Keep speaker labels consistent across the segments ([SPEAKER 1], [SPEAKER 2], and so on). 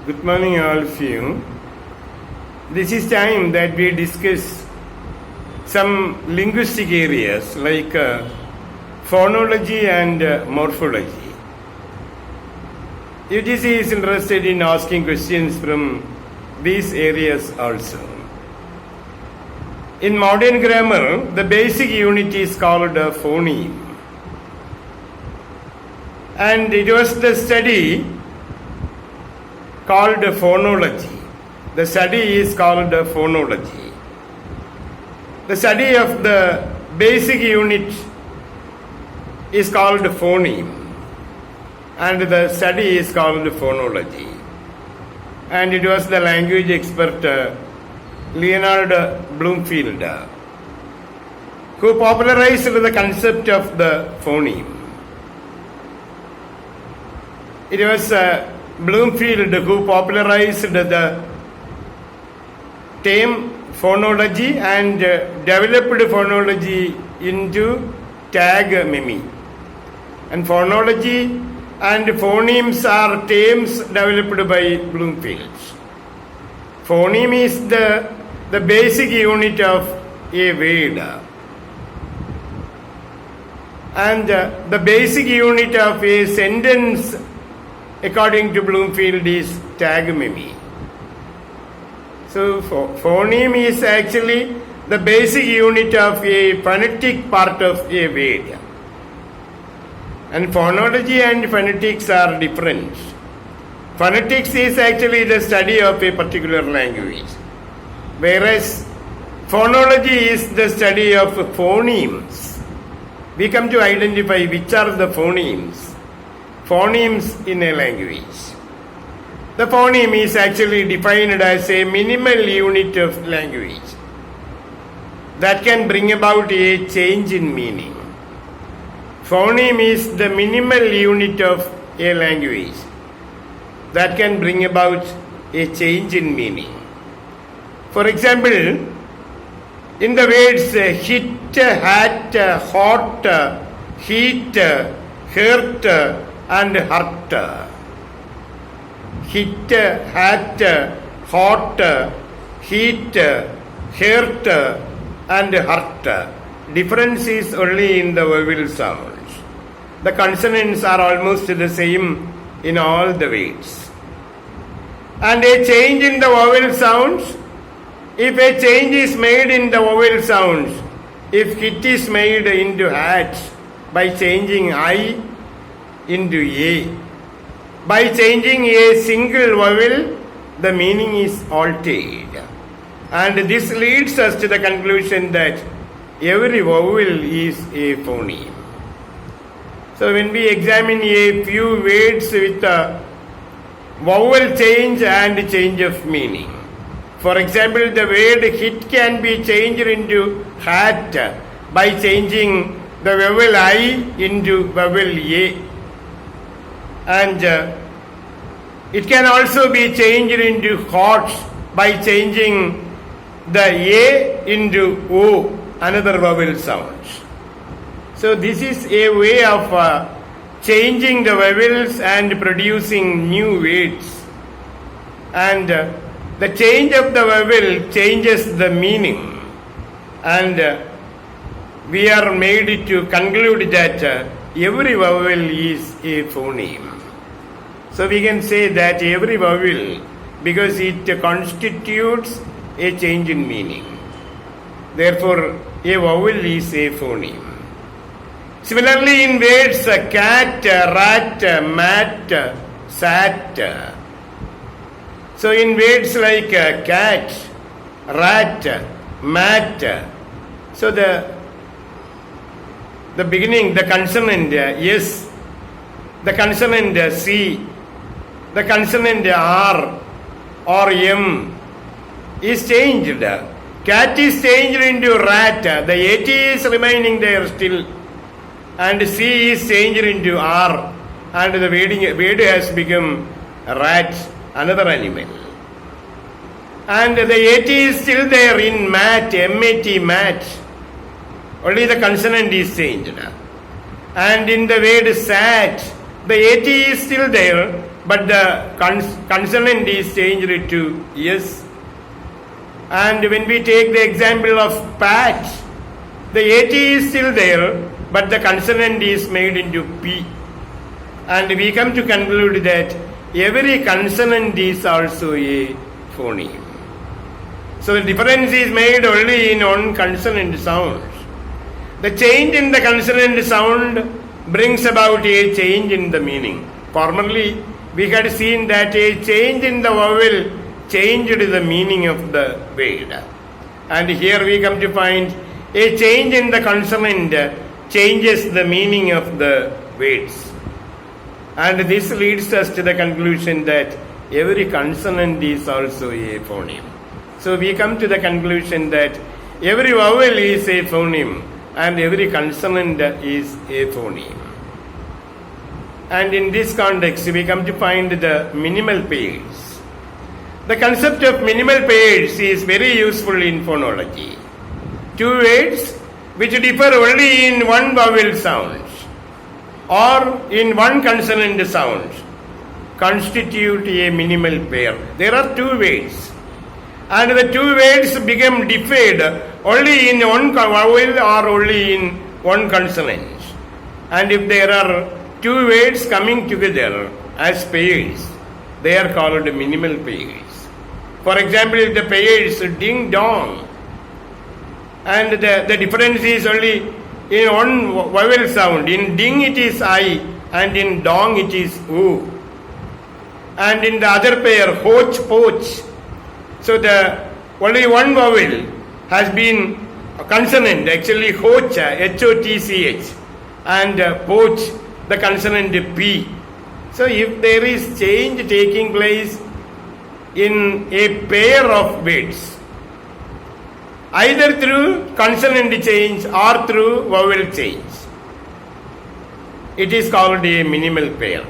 [SPEAKER 1] Good morning, all of you. This is time that we discuss some linguistic areas like phonology and morphology. UGC is interested in asking questions from these areas also. In modern grammar, the basic unit is called a phoneme. And it was the study called phonology. The study is called phonology. The study of the basic unit is called phoneme, and the study is called phonology. And it was the language expert Leonard Bloomfield who popularized the concept of the phoneme. It was Bloomfield who popularized the term phonology and developed phonology into tag-meme. And phonology and phonemes are terms developed by Bloomfield. Phoneme is the basic unit of a word. And the basic unit of a sentence, according to Bloomfield, is tag-meme. So phoneme is actually the basic unit of a phonetic part of a word. And phonology and phonetics are different. Phonetics is actually the study of a particular language, whereas phonology is the study of phonemes. We come to identify which are the phonemes in a language. The phoneme is actually defined as a minimal unit of language that can bring about a change in meaning. Phoneme is the minimal unit of a language that can bring about a change in meaning. For example, in the words hit, hat, hot, heat, hurt, and hurt. Hit, hat, hot, heat, hurt, and hurt. Difference is only in the vowel sounds. The consonants are almost the same in all the words. And a change in the vowel sounds, if a change is made in the vowel sounds, if hit is made into hat by changing I into A, by changing a single vowel, the meaning is altered. And this leads us to the conclusion that every vowel is a phoneme. So when we examine a few words with a vowel change and change of meaning, for example, the word hit can be changed into hat by changing the vowel I into vowel A. And it can also be changed into hot by changing the A into O, another vowel sound. So this is a way of changing the vowels and producing new words. And the change of the vowel changes the meaning. And we are made to conclude that every vowel is a phoneme. So we can say that every vowel, because it constitutes a change in meaning. Therefore, a vowel is a phoneme. Similarly, in words cat, rat, mat, sat. So in words like cat, rat, mat, so the beginning, the consonant S, the consonant C, the consonant R or M is changed. Cat is changed into rat. The AT is remaining there still. And C is changed into R. And the word has become rat, another animal. And the AT is still there in mat, M-A-T, mat. Only the consonant is changed. And in the word sat, the AT is still there, but the consonant is changed to S. And when we take the example of patch, the AT is still there, but the consonant is made into P. And we come to conclude that every consonant is also a phoneme. So the difference is made only in one consonant sound. The change in the consonant sound brings about a change in the meaning. Formerly, we had seen that a change in the vowel changed the meaning of the word. And here we come to find a change in the consonant changes the meaning of the words. And this leads us to the conclusion that every consonant is also a phoneme. So we come to the conclusion that every vowel is a phoneme and every consonant is a phoneme. And in this context, we come to find the minimal pairs. The concept of minimal pairs is very useful in phonology. Two words which differ only in one vowel sound or in one consonant sound constitute a minimal pair. There are two words, and the two words become differed only in one vowel or only in one consonant. And if there are two words coming together as pairs, they are called minimal pairs. For example, if the pairs ding dong, and the difference is only in one vowel sound. In ding it is I, and in dong it is U. And in the other pair, hoch, poch. So the only one vowel has been a consonant, actually hoch, H-O-T-C-H, and poch, the consonant P. So if there is change taking place in a pair of words, either through consonant change or through vowel change, it is called a minimal pair.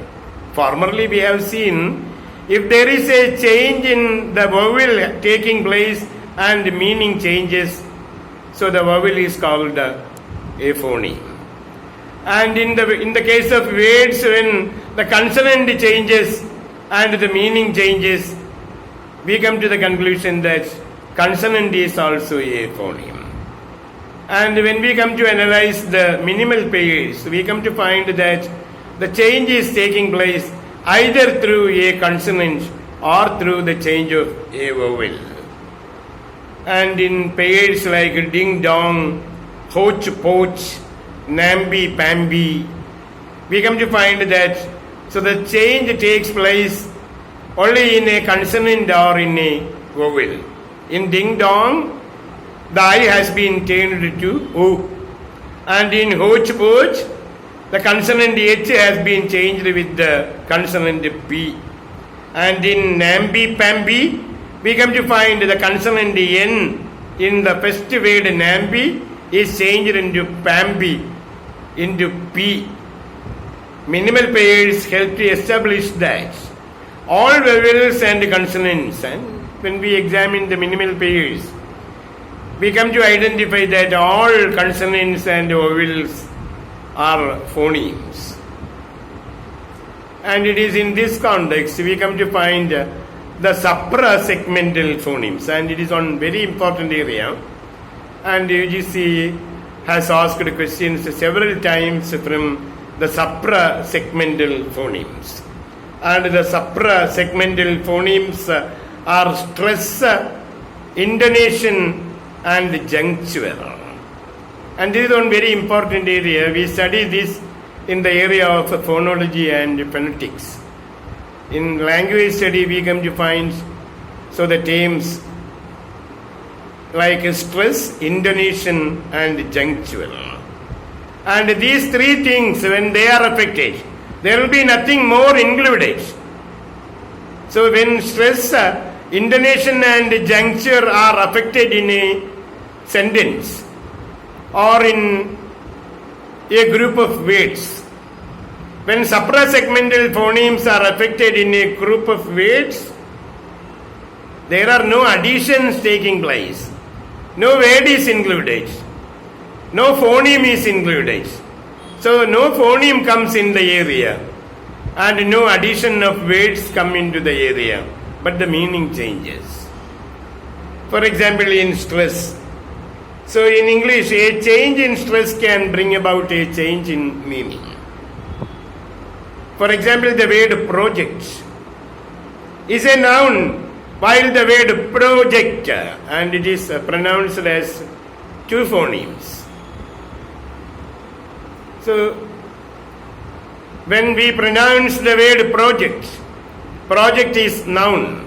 [SPEAKER 1] Formerly we have seen if there is a change in the vowel taking place and meaning changes, so the vowel is called a phoneme. And in the case of words, when the consonant changes and the meaning changes, we come to the conclusion that consonant is also a phoneme. And when we come to analyze the minimal pairs, we come to find that the change is taking place either through a consonant or through the change of a vowel. And in pairs like ding dong, hoch poch, namby pamby, we come to find that so the change takes place only in a consonant or in a vowel. In ding dong, the I has been changed to U. And in hoch poch, the consonant H has been changed with the consonant P. And in namby pamby, we come to find the consonant N in the first word namby is changed into pamby, into P. Minimal pairs help to establish that all vowels and consonants, and when we examine the minimal pairs, we come to identify that all consonants and vowels are phonemes. And it is in this context we come to find the suprasegmental phonemes, and it is one very important area. And UGC has asked questions several times from the suprasegmental phonemes. And the suprasegmental phonemes are stress, intonation, and juncture. And this is one very important area. We study this in the area of phonology and phonetics. In language study, we come to find so the terms like stress, intonation, and juncture. And these three things, when they are affected, there will be nothing more included. So when stress, intonation, and juncture are affected in a sentence or in a group of words, when suprasegmental phonemes are affected in a group of words, there are no additions taking place. No word is included. No phoneme is included. So no phoneme comes in the area. and no addition of words come into the area, but the meaning changes. For example, in stress. So in English, a change in stress can bring about a change in meaning. For example, the word project is a noun, while the word project, and it is pronounced as two phonemes. So, when we pronounce the word project, project is noun,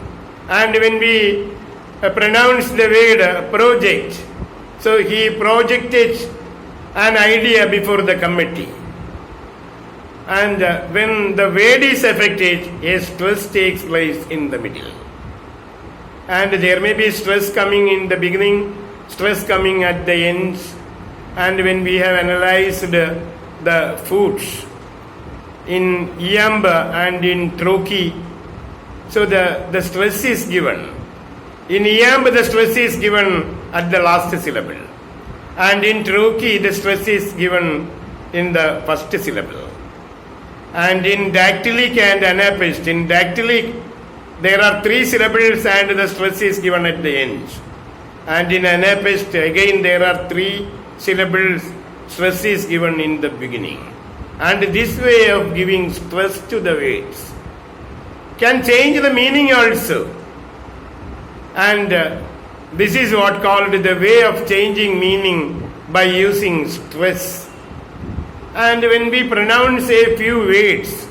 [SPEAKER 1] and when we pronounce the word project, so he projected an idea before the committee. And when the word is affected, a stress takes place in the middle. And there may be stress coming in the beginning, stress coming at the end. And when we have analyzed the foods in Yamba and in Troki, so the stress is given. In Yamba, the stress is given at the last syllable. And in Troki, the stress is given in the first syllable. And in dactylic and anapest, in dactylic, there are 3 syllables and the stress is given at the end. And in anapest, again there are 3 syllables, stress is given in the beginning. And this way of giving stress to the words can change the meaning also. And this is what called the way of changing meaning by using stress. And when we pronounce a few words,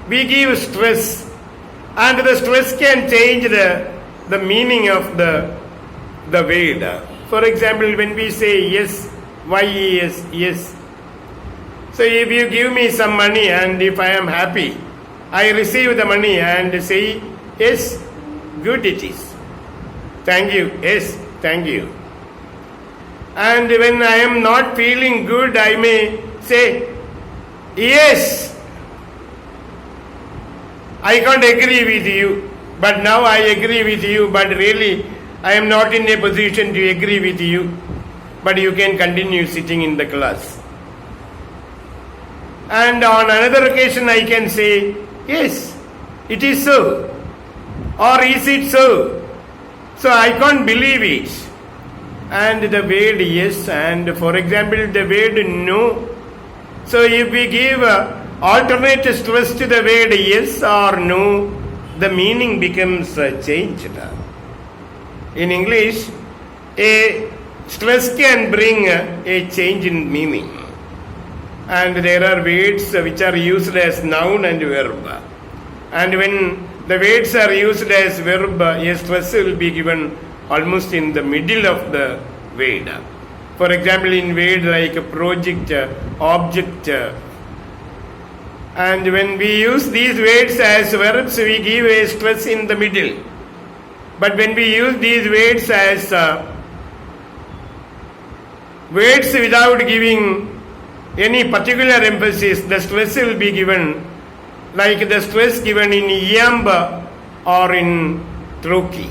[SPEAKER 1] we give stress, and the stress can change the meaning of the word. For example, when we say yes, Y-E-S, yes. So if you give me some money and if I am happy, I receive the money and say, yes, good it is. Thank you, yes, thank you. And when I am not feeling good, I may say, yes, I can't agree with you, but now I agree with you, but really I am not in a position to agree with you, but you can continue sitting in the class. And on another occasion I can say, yes, it is so, or is it so? So I can't believe it. And the word yes, and for example the word no. So if we give alternate stress to the word yes or no, the meaning becomes changed. In English, a stress can bring a change in meaning. And there are words which are used as noun and verb. And when the words are used as verb, a stress will be given almost in the middle of the word. For example, in word like project, object. And when we use these words as verbs, we give a stress in the middle. But when we use these words as words without giving any particular emphasis, the stress will be given like the stress given in Yamba or in Troki.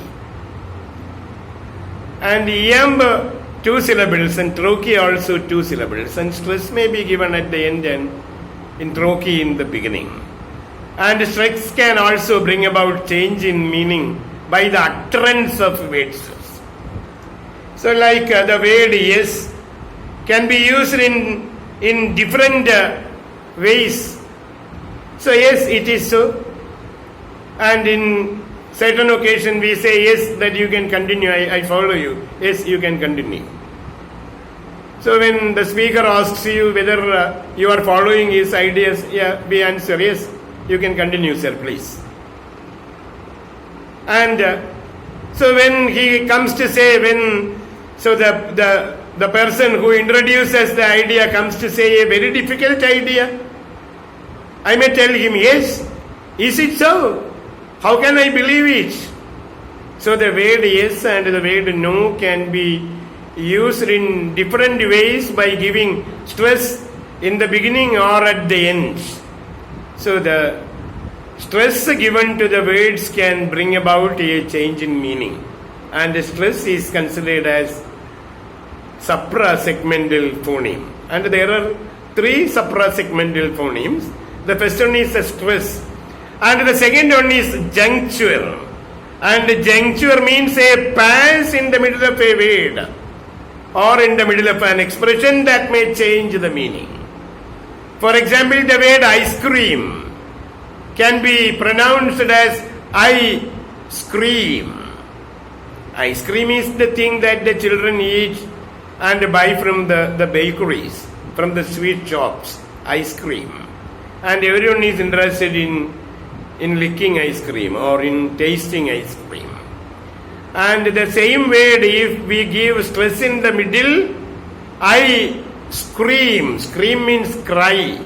[SPEAKER 1] And Yamba 2 syllables and Troki also 2 syllables, and stress may be given at the end and in Troki in the beginning. And stress can also bring about change in meaning by the utterance of words. So like the word yes can be used in different ways. So yes, it is so. And in certain occasion we say yes, that you can continue, I follow you. Yes, you can continue. So when the speaker asks you whether you are following his ideas, we answer yes, you can continue, sir, please. And so when he comes to say, the person who introduces the idea comes to say a very difficult idea, I may tell him, yes, is it so? How can I believe it? So the word yes and the word no can be used in different ways by giving stress in the beginning or at the end. So the stress given to the words can bring about a change in meaning. And the stress is considered as suprasegmental phoneme. And there are 3 suprasegmental phonemes. The first one is a stress. And the second one is juncture. And juncture means a pause in the middle of a word or in the middle of an expression that may change the meaning. For example, the word ice cream can be pronounced as I scream. Ice cream is the thing that the children eat and buy from the bakeries, from the sweet shops, ice cream. And everyone is interested in licking ice cream or in tasting ice cream. And the same word, if we give stress in the middle, I scream. Scream means cry.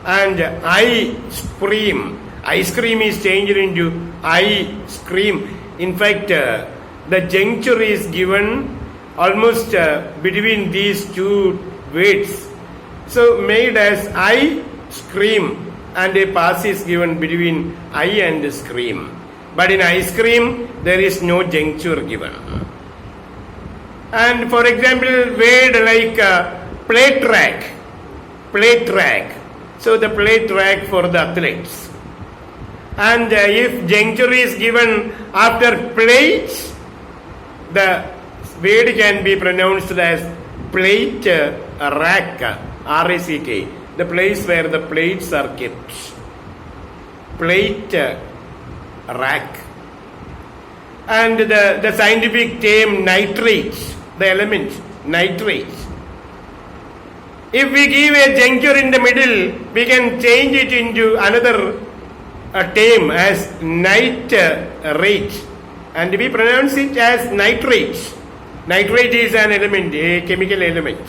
[SPEAKER 1] And I scream. Ice cream is changed into I scream. In fact, the juncture is given almost between these two words. So made as I scream, and a pass is given between I and scream. But in ice cream, there is no juncture given. And for example, word like play track. Play track. So the play track for the athletes. And if juncture is given after plate, the word can be pronounced as plate rack, R-A-C-K, the place where the plates are kept. Plate rack. And the scientific term nitrate, the element nitrate. If we give a juncture in the middle, we can change it into another term as nitrate, and we pronounce it as nitrate. Nitrate is an element, a chemical element.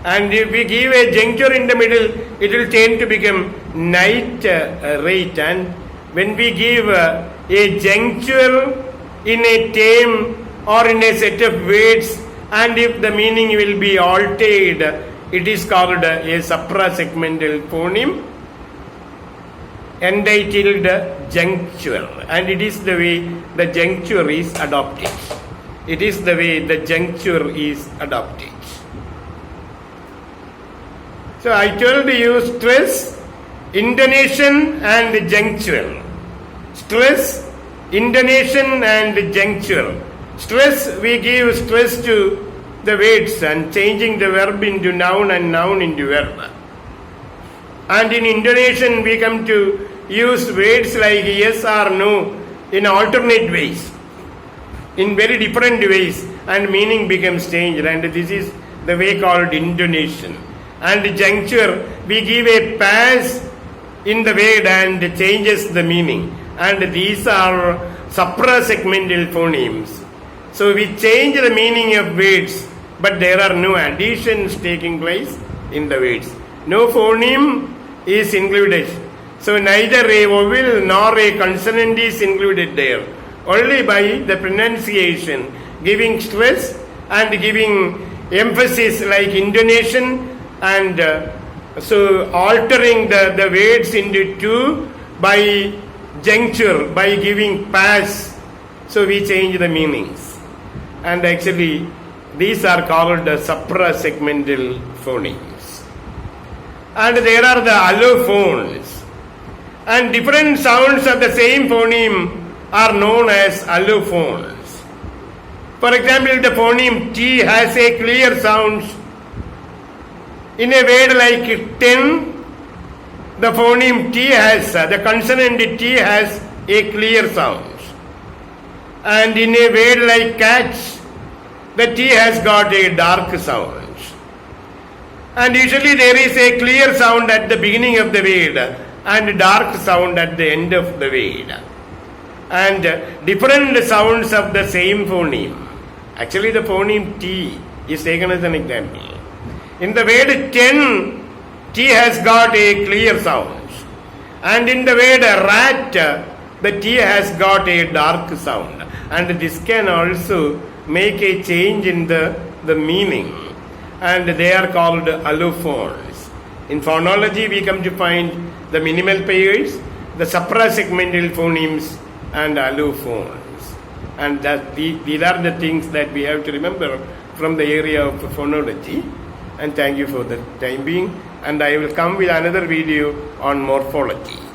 [SPEAKER 1] And if we give a juncture in the middle, it will change to become nitrate. And when we give a juncture in a term or in a set of words, and if the meaning will be altered, it is called a suprasegmental phoneme entitled juncture. And it is the way the juncture is adopted. It is the way the juncture is adopted. So I told you stress, intonation and juncture. Stress, intonation and juncture. Stress, we give stress to the words and changing the verb into noun and noun into verb. And in intonation we come to use words like yes or no in alternate ways, in very different ways, and meaning becomes changed, and this is the way called intonation. And juncture, we give a pause in the word and changes the meaning, and these are suprasegmental phonemes. So we change the meaning of words, but there are no additions taking place in the words. No phoneme is included. So neither a vowel nor a consonant is included there. Only by the pronunciation, giving stress and giving emphasis like intonation, and so altering the words into two by juncture, by giving pause. So we change the meanings. And actually, these are called the suprasegmental phonemes. And there are the allophones. And different sounds of the same phoneme are known as allophones. For example, the phoneme T has a clear sound. In a word like 10, the phoneme T has, the consonant T has a clear sound. And in a word like cat, the T has got a dark sound. And usually there is a clear sound at the beginning of the word and dark sound at the end of the word. And different sounds of the same phoneme. Actually the phoneme T is taken as an example. In the word 10, T has got a clear sound. And in the word rat, the T has got a dark sound. And this can also make a change in the meaning. And they are called allophones. In phonology, we come to find the minimal pairs, the suprasegmental phonemes, and allophones. And these are the things that we have to remember from the area of phonology. And thank you for the time being. and I will come with another video on morphology.